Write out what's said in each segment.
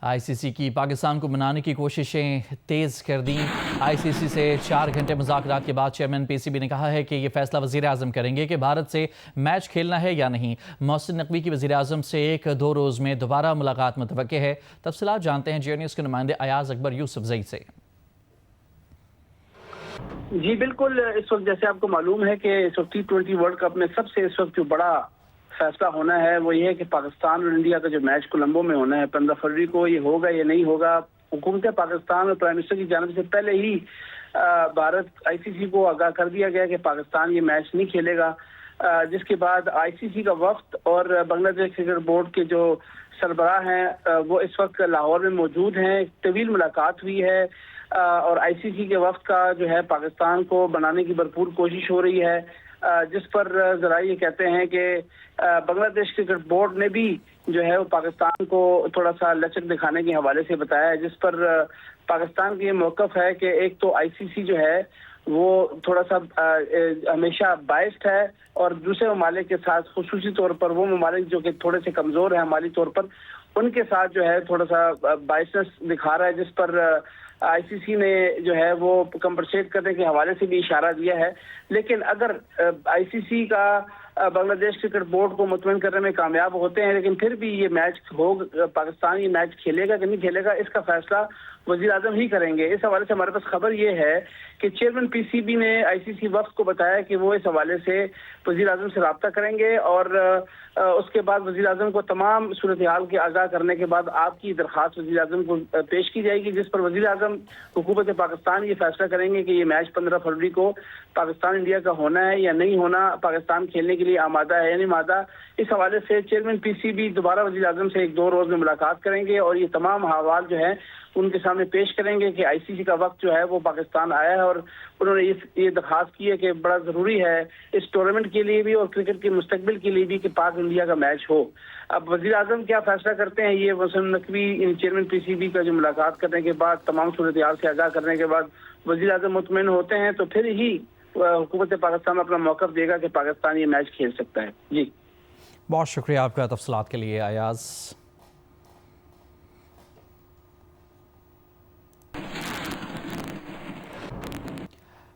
ICC کی پاکستان کو منانے کی کوششیں تیز کر دیں۔ ICC سے 4 گھنٹے مذاکرات کے بعد چیئرمین PCB نے کہا ہے کہ یہ فیصلہ وزیر اعظم کریں گے کہ بھارت سے میچ کھیلنا ہے یا نہیں۔ محسن نقوی کی وزیر اعظم سے 1-2 روز میں دوبارہ ملاقات متوقع ہے۔ تفصیلات جانتے ہیں جیو نیوز کے نمائندے ایاز اکبر یوسفزئی سے۔ جی بالکل، اس وقت جیسے آپ کو معلوم ہے کہ اس وقت T20 ورلڈ کپ میں سب سے اس وقت جو بڑا فیصلہ ہونا ہے وہ یہ ہے کہ پاکستان اور انڈیا کا جو میچ کولمبو میں ہونا ہے 15 فروری کو، یہ ہوگا یا نہیں ہوگا۔ حکومت پاکستان اور پرائم منسٹر کی جانب سے پہلے ہی بھارت ICC کو آگاہ کر دیا گیا کہ پاکستان یہ میچ نہیں کھیلے گا، جس کے بعد ICC کا وفد اور بنگلہ دیش کرکٹ بورڈ کے جو سربراہ ہیں وہ اس وقت لاہور میں موجود ہیں۔ ایک طویل ملاقات ہوئی ہے اور ICC کے وفد کا جو ہے پاکستان کو بنانے کی بھرپور کوشش ہو رہی ہے، جس پر ذرائع یہ کہتے ہیں کہ بنگلہ دیش کرکٹ بورڈ نے بھی جو ہے وہ پاکستان کو تھوڑا سا لچک دکھانے کے حوالے سے بتایا ہے، جس پر پاکستان کا یہ موقف ہے کہ ایک تو ICC جو ہے وہ تھوڑا سا ہمیشہ بائسڈ ہے اور دوسرے ممالک کے ساتھ، خصوصی طور پر وہ ممالک جو کہ تھوڑے سے کمزور ہیں مالی طور پر، ان کے ساتھ جو ہے تھوڑا سا بائسنس دکھا رہا ہے، جس پر ICC نے جو ہے وہ کمپنسیٹ کرنے کے حوالے سے بھی اشارہ دیا ہے۔ لیکن اگر ICC کا بنگلہ دیش کرکٹ بورڈ کو مطمئن کرنے میں کامیاب ہوتے ہیں، لیکن پھر بھی یہ میچ پاکستان یہ میچ کھیلے گا کہ نہیں کھیلے گا، اس کا فیصلہ وزیر اعظم ہی کریں گے۔ اس حوالے سے ہمارے پاس خبر یہ ہے کہ چیئرمین PCB نے ICC وفد کو بتایا کہ وہ اس حوالے سے وزیر اعظم سے رابطہ کریں گے اور اس کے بعد وزیر اعظم کو تمام صورتحال کے آگاہ کرنے کے بعد آپ کی درخواست وزیر اعظم کو پیش کی جائے گی، جس پر وزیر اعظم حکومت پاکستان یہ فیصلہ کریں گے کہ یہ میچ 15 فروری کو پاکستان انڈیا کا ہونا ہے یا نہیں ہونا، پاکستان کھیلنے کے لیے آمادہ ہے یا نہیں آمادہ۔ اس حوالے سے چیئرمین PCB دوبارہ وزیر اعظم سے 1-2 روز میں ملاقات کریں گے اور یہ تمام حوال جو ہیں ان کے سامنے پیش کریں گے کہ ICC کا وقت جو ہے وہ پاکستان آیا ہے اور انہوں نے یہ درخواست کی ہے کہ بڑا ضروری ہے اس ٹورنامنٹ کے لیے بھی اور کرکٹ کے مستقبل کے لیے بھی کہ پاک انڈیا کا میچ ہو۔ اب وزیر اعظم کیا فیصلہ کرتے ہیں، یہ محسن نقوی چیئرمین PCB کا جو ملاقات کرنے کے بعد تمام صورتحال سے آگاہ کرنے کے بعد وزیر اعظم مطمئن ہوتے ہیں تو پھر ہی حکومت پاکستان اپنا موقف دے گا کہ پاکستان یہ میچ کھیل سکتا ہے۔ جی بہت شکریہ آپ کا تفصیلات کے لیے ایاز۔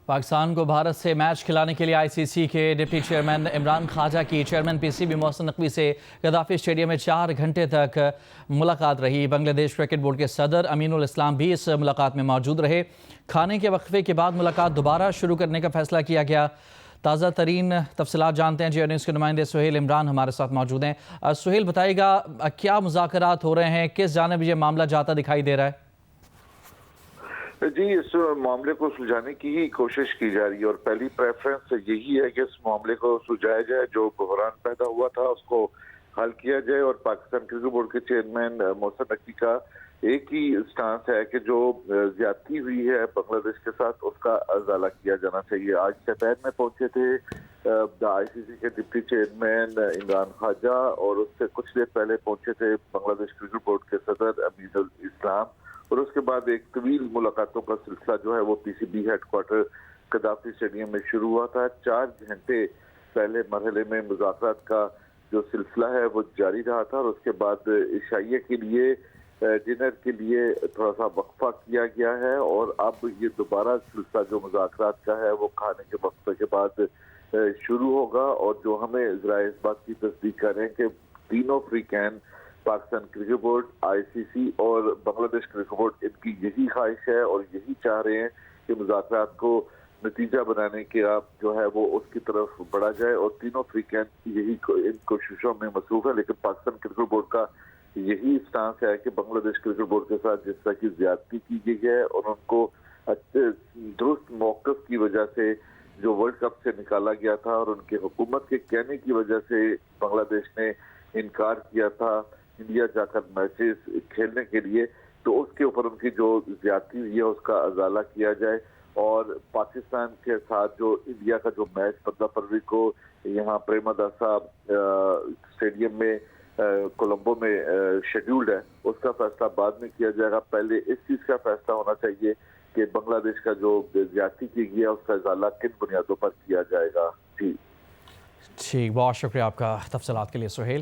پاکستان کو بھارت سے میچ کھلانے کے لیے ICC کے ڈپٹی چیئرمین عمران خواجہ کی چیئرمین PCB محسن نقوی سے غدافی اسٹیڈیم میں 4 گھنٹے تک ملاقات رہی۔ بنگلہ دیش کرکٹ بورڈ کے صدر امین الاسلام بھی اس ملاقات میں موجود رہے۔ کھانے کے وقفے کے بعد ملاقات دوبارہ شروع کرنے کا فیصلہ کیا گیا۔ تازہ ترین تفصیلات جانتے ہیں جیو نیوز کے نمائندے سہیل عمران ہمارے ساتھ موجود ہیں۔ سہیل بتائیے گا کیا مذاکرات ہو رہے ہیں، کس جانب یہ معاملہ جاتا دکھائی دے رہا ہے؟ جی اس معاملے کو سلجھانے کی ہی کوشش کی جا رہی ہے اور پہلی پریفرنس یہی ہے کہ اس معاملے کو سلجھایا جائے، جو بحران پیدا ہوا تھا اس کو حل کیا جائے اور پاکستان کرکٹ بورڈ کے چیئرمین محسن نقوی کا ایک ہی سٹانس ہے کہ جو زیادتی ہوئی ہے بنگلہ دیش کے ساتھ اس کا ازالہ کیا جانا چاہیے۔ آج دوپہر میں پہنچے تھے ICC کے ڈپٹی چیئرمین عمران خواجہ اور اس سے کچھ دیر پہلے پہنچے تھے بنگلہ دیش کرکٹ بورڈ کے صدر امین الاسلام، اور اس کے بعد ایک طویل ملاقاتوں کا سلسلہ جو ہے وہ PCB ہیڈ کوارٹر غدافی اسٹیڈیم میں شروع ہوا تھا۔ 4 گھنٹے پہلے مرحلے میں مذاکرات کا جو سلسلہ ہے وہ جاری رہا تھا اور اس کے بعد عشائیہ کے لیے ڈنر کے لیے تھوڑا سا وقفہ کیا گیا ہے اور اب یہ دوبارہ سلسلہ جو مذاکرات کا ہے وہ کھانے کے وقفے کے بعد شروع ہوگا، اور جو ہمیں ذرائع اس بات کی تصدیق کر رہے ہیں کہ تینوں فریقین پاکستان کرکٹ بورڈ ICC اور بنگلہ دیش کرکٹ بورڈ ان کی یہی خواہش ہے اور یہی چاہ رہے ہیں کہ مذاکرات کو نتیجہ بنانے کے جو ہے وہ اس کی طرف بڑھا جائے اور تینوں فریقین یہی ان کوششوں میں مصروف ہے۔ لیکن پاکستان کرکٹ بورڈ کا یہی سٹانس ہے کہ بنگلہ دیش کرکٹ بورڈ کے ساتھ جس طرح کی زیادتی کی گئی ہے اور ان کو درست موقف کی وجہ سے جو ورلڈ کپ سے نکالا گیا تھا اور ان کے حکومت کے کہنے کی وجہ سے بنگلہ دیش نے انکار کیا تھا انڈیا جا کر میچز کھیلنے کے لیے، تو اس کے اوپر ان کی جو زیادتی ہوئی ہے اس کا ازالہ کیا جائے اور پاکستان کے ساتھ جو انڈیا کا جو میچ 15 فروری کو یہاں پریمداسا اسٹیڈیم میں کولمبو میں شیڈیولڈ ہے اس کا فیصلہ بعد میں کیا جائے گا۔ پہلے اس چیز کا فیصلہ ہونا چاہیے کہ بنگلہ دیش کا جو زیادتی کی گئی ہے اس کا ازالہ کن بنیادوں پر کیا جائے گا۔ جی ٹھیک، بہت شکریہ آپ کا تفصیلات کے لیے سہیل۔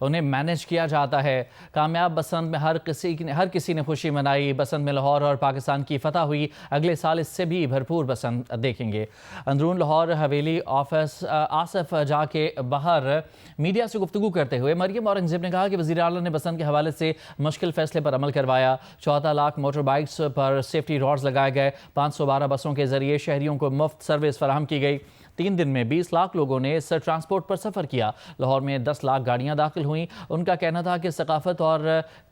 انہیں مینج کیا جاتا ہے۔ کامیاب بسنت میں ہر کسی نے خوشی منائی۔ بسنت میں لاہور اور پاکستان کی فتح ہوئی، اگلے سال اس سے بھی بھرپور بسنت دیکھیں گے۔ اندرون لاہور حویلی آفس آصف جا کے باہر میڈیا سے گفتگو کرتے ہوئے مریم اورنگزیب نے کہا کہ وزیر اعلیٰ نے بسنت کے حوالے سے مشکل فیصلے پر عمل کروایا۔ 14 لاکھ موٹر بائکس پر سیفٹی راڈز لگائے گئے۔ 512 بسوں کے ذریعے شہریوں کو مفت سروس فراہم کی گئی۔ 3 دن میں 20 لاکھ لوگوں نے اس ٹرانسپورٹ پر سفر کیا۔ لاہور میں 10 لاکھ گاڑیاں داخل ہوئیں۔ ان کا کہنا تھا کہ ثقافت اور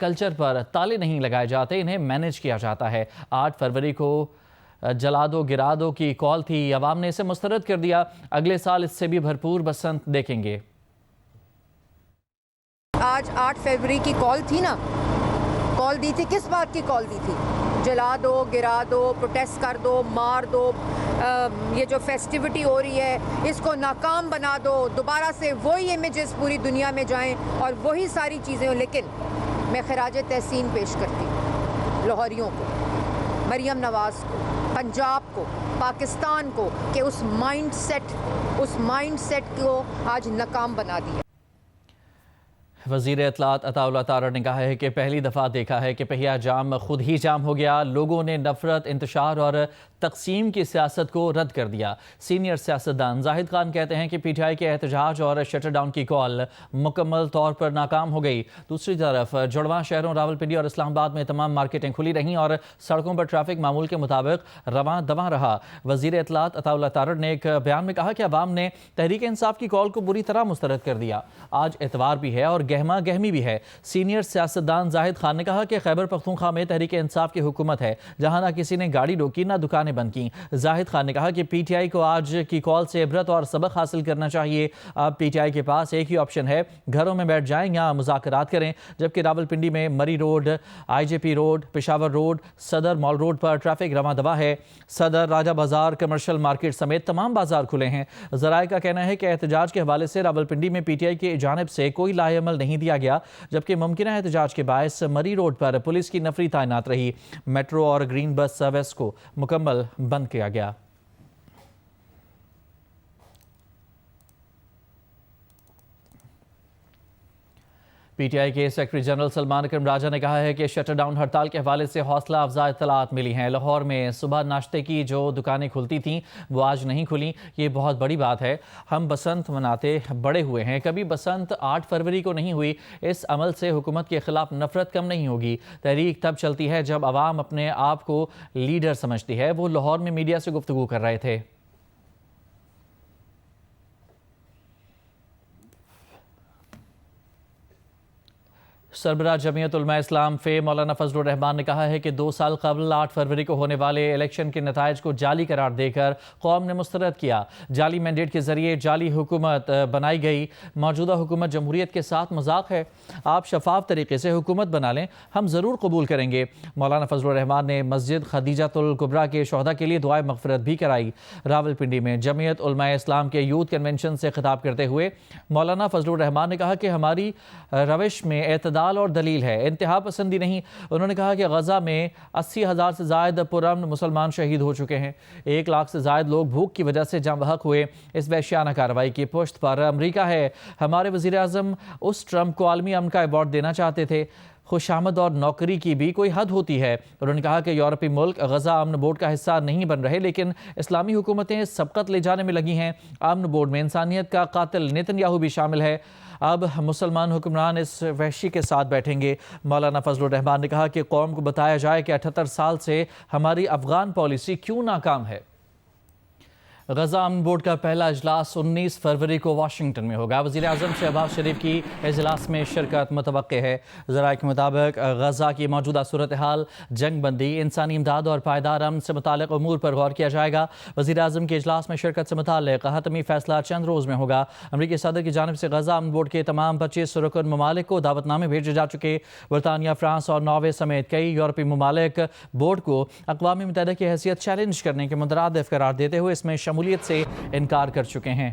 کلچر پر تالے نہیں لگائے جاتے، انہیں مینج کیا جاتا ہے۔ 8 فروری کو جلا دو گرا دو کی کال تھی، عوام نے اسے مسترد کر دیا۔ اگلے سال اس سے بھی بھرپور بسنت دیکھیں گے۔ آج 8 فروری کی کال تھی نا، کال دی تھی، کس بات کی کال دی تھی؟ جلا دو گرا دو، پروٹیسٹ کر دو، مار دو، یہ جو فیسٹیوٹی ہو رہی ہے اس کو ناکام بنا دو، دوبارہ سے وہی امیجز پوری دنیا میں جائیں اور وہی ساری چیزیں ہوں۔ لیکن میں خراج تحسین پیش کرتی ہوں لاہوریوں کو، مریم نواز کو، پنجاب کو، پاکستان کو، کہ اس مائنڈ سیٹ کو آج ناکام بنا دیا۔ وزیر اطلاعات عطا اللہ تارڑ نے کہا ہے کہ پہلی دفعہ دیکھا ہے کہ پہیہ جام خود ہی جام ہو گیا۔ لوگوں نے نفرت، انتشار اور تقسیم کی سیاست کو رد کر دیا۔ سینئر سیاستدان زاہد خان کہتے ہیں کہ پی ٹی آئی کے احتجاج اور شٹر ڈاؤن کی کال مکمل طور پر ناکام ہو گئی۔ دوسری طرف جڑواں شہروں راولپنڈی اور اسلام آباد میں تمام مارکیٹیں کھلی رہیں اور سڑکوں پر ٹریفک معمول کے مطابق رواں دواں رہا۔ وزیر اطلاعات عطا اللہ تارڑ نے ایک بیان میں کہا کہ عوام نے تحریک انصاف کی کال کو بری طرح مسترد کر دیا۔ آج اتوار بھی ہے اور گہما گہمی بھی ہے۔ سینئر سیاستدان زاہد خان نے کہا کہ خیبر پختونخوا میں تحریک انصاف کی حکومت ہے، جہاں نہ کسی نے گاڑی روکی نہ دکانیں بند کی۔ زاہد خان نے کہا کہ پی ٹی آئی کو آج کی کال سے عبرت اور سبق حاصل کرنا چاہیے۔ اب پی ٹی آئی کے پاس ایک ہی آپشن ہے، گھروں میں بیٹھ جائیں یا مذاکرات کریں۔ جبکہ راولپنڈی میں مری روڈ، آئی جے پی روڈ، پشاور روڈ، صدر مال روڈ پر ٹریفک رواں دواں ہے۔ صدر، راجہ بازار، کمرشل مارکیٹ سمیت تمام بازار کھلے ہیں۔ ذرائع کا کہنا ہے کہ احتجاج کے حوالے سے راولپنڈی میں پی ٹی آئی کی جانب سے کوئی لاہ عمل نہیں دیا گیا، جبکہ ممکنہ احتجاج کے باعث مری روڈ پر پولیس کی نفری تعینات رہی۔ میٹرو اور گرین بس سروس کو مکمل بند کیا گیا۔ پی ٹی آئی کے سیکرٹری جنرل سلمان اکرم راجہ نے کہا ہے کہ شٹر ڈاؤن ہڑتال کے حوالے سے حوصلہ افزا اطلاعات ملی ہیں۔ لاہور میں صبح ناشتے کی جو دکانیں کھلتی تھیں وہ آج نہیں کھلیں، یہ بہت بڑی بات ہے۔ ہم بسنت مناتے بڑے ہوئے ہیں، کبھی بسنت 8 فروری کو نہیں ہوئی۔ اس عمل سے حکومت کے خلاف نفرت کم نہیں ہوگی۔ تحریک تب چلتی ہے جب عوام اپنے آپ کو لیڈر سمجھتی ہے۔ وہ لاہور میں میڈیا سے گفتگو کر رہے تھے۔ سربراہ جمعیت علماء اسلام فے مولانا فضل الرحمان نے کہا ہے کہ 2 سال قبل 8 فروری کو ہونے والے الیکشن کے نتائج کو جعلی قرار دے کر قوم نے مسترد کیا۔ جعلی مینڈیٹ کے ذریعے جعلی حکومت بنائی گئی۔ موجودہ حکومت جمہوریت کے ساتھ مذاق ہے۔ آپ شفاف طریقے سے حکومت بنا لیں، ہم ضرور قبول کریں گے۔ مولانا فضل الرحمان نے مسجد خدیجۃ الکبریٰ کے شہداء کے لیے دعائے مغفرت بھی کرائی۔ راولپنڈی میں جمعیت علماء اسلام کے یوتھ کنونشن سے خطاب کرتے ہوئے مولانا فضل الرحمان نے کہا کہ ہماری روش میں اعتدال اور دلیل ہے، انتہا پسندی نہیں۔ انہوں نے کہا کہ غزہ میں 80,000 سے زائد پرامن مسلمان شہید ہو چکے ہیں۔ 1 لاکھ سے زائد لوگ بھوک کی وجہ سے جاں بحق ہوئے۔ اس وحشیانہ کارروائی کی پشت پر امریکہ ہے۔ ہمارے وزیر اعظم اس ٹرمپ کو عالمی امن کا ایوارڈ دینا چاہتے تھے۔ خوش آمد اور نوکری کی بھی کوئی حد ہوتی ہے۔ انہوں نے کہا کہ یورپی ملک غزہ امن بورڈ کا حصہ نہیں بن رہے، لیکن اسلامی حکومتیں سبقت لے جانے میں لگی ہیں۔ امن بورڈ میں انسانیت کا قاتل نیتن یاہو بھی شامل ہے۔ اب مسلمان حکمران اس وحشی کے ساتھ بیٹھیں گے۔ مولانا فضل الرحمان نے کہا کہ قوم کو بتایا جائے کہ 78 سال سے ہماری افغان پالیسی کیوں ناکام ہے۔ غزہ امن بورڈ کا پہلا اجلاس 19 فروری کو واشنگٹن میں ہوگا۔ وزیر اعظم شہباز شریف کی اجلاس میں شرکت متوقع ہے۔ ذرائع کے مطابق غزہ کی موجودہ صورتحال، جنگ بندی، انسانی امداد اور پائیدار امن سے متعلق امور پر غور کیا جائے گا۔ وزیر اعظم کے اجلاس میں شرکت سے متعلق حتمی فیصلہ چند روز میں ہوگا۔ امریکی صدر کی جانب سے غزہ امن بورڈ کے تمام 25 رکن ممالک کو دعوت نامے بھیجے جا چکے۔ برطانیہ، فرانس اور ناروے سمیت کئی یورپی ممالک بورڈ کو اقوام متحدہ کی حیثیت چیلنج کرنے کے مترادف قرار دیتے ہوئے اس میں شمولیت سے انکار کر چکے ہیں۔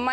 My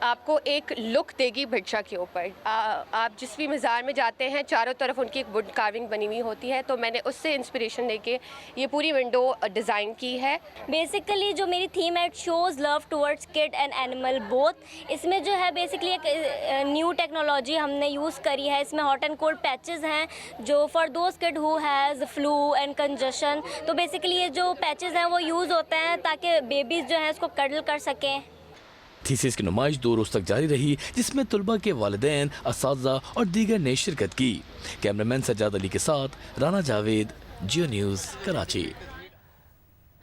آپ کو ایک لک دے گی بھکشا کے اوپر. آپ جس بھی مزار میں جاتے ہیں چاروں طرف ان کی ایک ووڈ کارونگ بنی ہوئی ہوتی ہے, تو میں نے اس سے انسپریشن لے کے یہ پوری ونڈو ڈیزائن کی ہے. بیسیکلی جو میری تھیم ہے, shows love towards kid and animal both. اس میں جو ہے بیسیکلی ایک نیو ٹیکنالوجی ہم نے یوز کری ہے. اس میں ہاٹ اینڈ کولڈ پیچز ہیں جو for those could who has flow and congestion. تو بیسیکلی یہ جو پیچز ہیں وہ یوز ہوتے ہیں تاکہ بیبیز جو ہیں اس کو کڈل کر سکیں. تھیسس کی نمائش 2 روز تک جاری رہی, جس میں طلباء کے والدین, اساتذہ اور دیگر نے شرکت کی. کیمرامین سجاد علی کے ساتھ رانا جاوید, جیو نیوز, کراچی.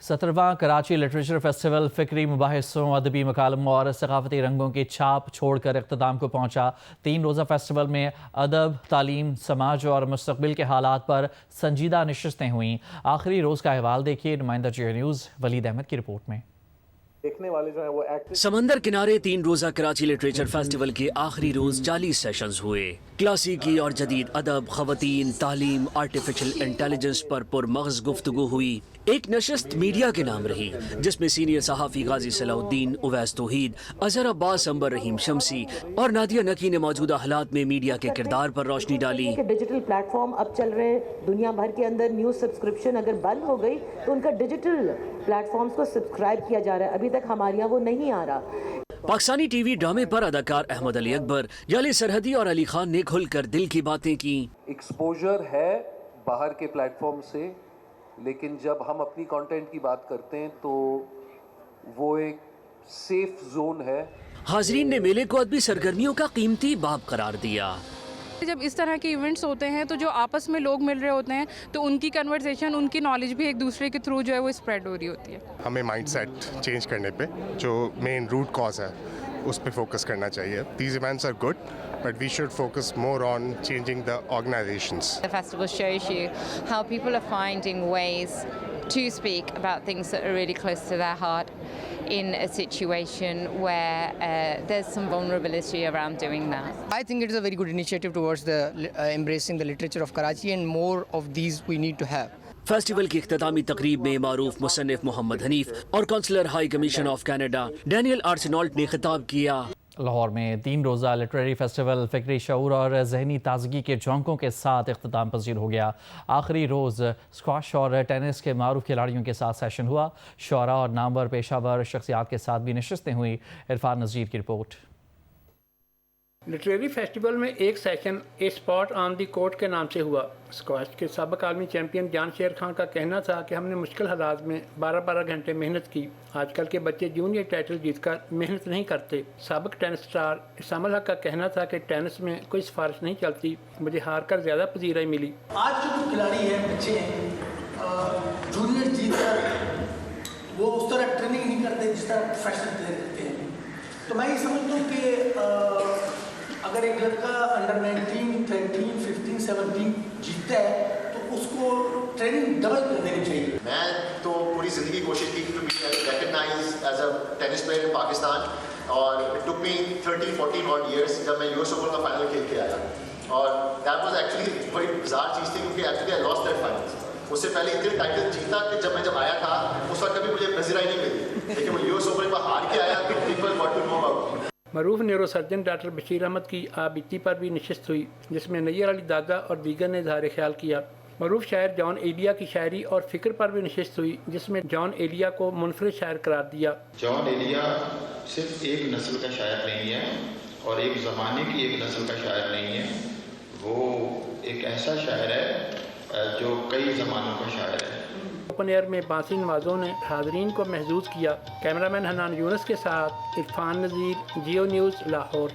17واں کراچی لٹریچر فیسٹیول فکری مباحثوں, ادبی مکالموں اور ثقافتی رنگوں کی چھاپ چھوڑ کر اختتام کو پہنچا. 3 روزہ فیسٹیول میں ادب, تعلیم, سماج اور مستقبل کے حالات پر سنجیدہ نشستیں ہوئیں. آخری روز کا احوال دیکھیے نمائندہ جیو نیوز ولید احمد کی رپورٹ میں. سمندر کنارے 3 روزہ کراچی لٹریچر فیسٹیول کے آخری روز 40 سیشنز ہوئے. کلاسیکی اور جدید ادب, خواتین, تعلیم, آرٹیفیشل انٹیلیجنس پر پرمغز گفتگو ہوئی. ایک نشست میڈیا کے نام رہی, جس میں سینئر صحافی غازی صلاح الدین, اویس توحید, اظہر عباس, عنبر رحیم شمسی اور نادیہ نکی نے موجودہ حالات میں میڈیا کے کردار پر روشنی ڈالی. ڈیجیٹل پلیٹ فارم اب چل رہے ہیں دنیا بھر کے اندر. نیوز سبسکرپشن اگر بند ہو گئی تو ان کا ڈیجیٹل پلیٹ فارمز کو سبسکرائب کیا جا رہا ہے. ابھی تک ہمارے یہاں وہ نہیں آ رہا. پاکستانی ٹی وی ڈرامے پر اداکار احمد علی اکبر, جالی سرحدی اور علی خان نے کھل کر دل کی باتیں کی. ایکسپوجر ہے باہر کے پلیٹ فارم سے, لیکن جب ہم اپنی کانٹینٹ کی بات کرتے ہیں تو وہ ایک سیف زون ہے. حاضرین نے میلے کو ادبی سرگرمیوں کا قیمتی باب قرار دیا. جب اس طرح کے ایونٹس ہوتے ہیں تو جو آپس میں لوگ مل رہے ہوتے ہیں تو ان کی کنورسیشن, ان کی نالج بھی ایک دوسرے کے تھرو جو ہے وہ اسپریڈ ہو رہی ہوتی ہے. ہمیں مائنڈ سیٹ چینج کرنے پہ جو مین روٹ کاز ہے اس پہ فوکس کرنا چاہیے. These events are good but we should focus more on changing the organizations. The festival shows you how people are finding ways to speak about things that are really close to their heart in a situation where there's some vulnerability around doing that. I think it is a very good initiative towards the embracing the literature of Karachi, and more of these we need to have. Festival کی اختتامی تقریب میں معروف مصنف محمد حنیف اور counsellor high commission of Canada Daniel Arsenault نے خطاب کیا. لاہور میں 3 روزہ لٹریری فیسٹیول فکری شعور اور ذہنی تازگی کے جھونکوں کے ساتھ اختتام پذیر ہو گیا. آخری روز اسکواش اور ٹینس کے معروف کھلاڑیوں کے ساتھ سیشن ہوا. شعراء اور نامور پیشہ ور شخصیات کے ساتھ بھی نشستیں ہوئیں. عرفان نذیر کی رپورٹ. لٹریری فیسٹیول میں ایک session a spot on the court کے نام سے ہوا. اسکواش کے سابق عالمی چیمپئن جان شیر خان کا کہنا تھا کہ ہم نے مشکل حالات میں 12 گھنٹے محنت کی. آج کل کے بچے جونیئر ٹائٹل جیت کر محنت نہیں کرتے. سابق ٹینس اسٹار اسام الحق کا کہنا تھا کہ ٹینس میں کوئی سفارش نہیں چلتی, مجھے ہار کر زیادہ پذیرائی ملی. آج جو کھلاڑی ہیں, بچے ہیں, جونیئر جیت کر وہ اس طرح ٹریننگ نہیں کرتے جس طرح پروفیشنل پلیئر کرتے ہیں. تو میں یہ سمجھتا ہوں کہ اگر ایک لڑکا انڈر 19, 13, 15, 17 جیتتا ہے تو اس کو ٹریننگ ڈبل کر دینی چاہیے. میں تو پوری زندگی کوشش کی to be recognised as a tennis player in Pakistan, اور it took me 13-14 odd years جب میں US Open کا فائنل کھیل کے آیا. اور دیٹ واز ایکچولی بڑی بزار چیز تھی, کیونکہ actually I lost that final. اس سے پہلے اتنے ٹائٹل جیتا کہ جب آیا تھا اس وقت کبھی مجھے پذیرائی نہیں ملی, لیکن وہ US Open پر ہار کے آیا تو people want to know about. معروف neurosurgeon doctor Bashir Ahmed کی آبیتی پر بھی نشست ہوئی, جس میں نیر علی دادا اور دیگر نے اظہار خیال کیا. معروف شاعر جان ایلیا کی شاعری اور فکر پر بھی نشست ہوئی, جس میں جان ایلیا کو منفرد شاعر قرار دیا. جان ایلیا صرف ایک نسل کا شاعر نہیں ہے اور ایک زمانے کی ایک نسل کا شاعر نہیں ہے, وہ ایک ایسا شاعر ہے جو کئی زمانوں کا شاعر ہے. اوپن ایئر میں بانسی نوازوں نے حاضرین کو محظوظ کیا. کیمرامین حنان یونس کے ساتھ عرفان نذیر, جیو نیوز, لاہور.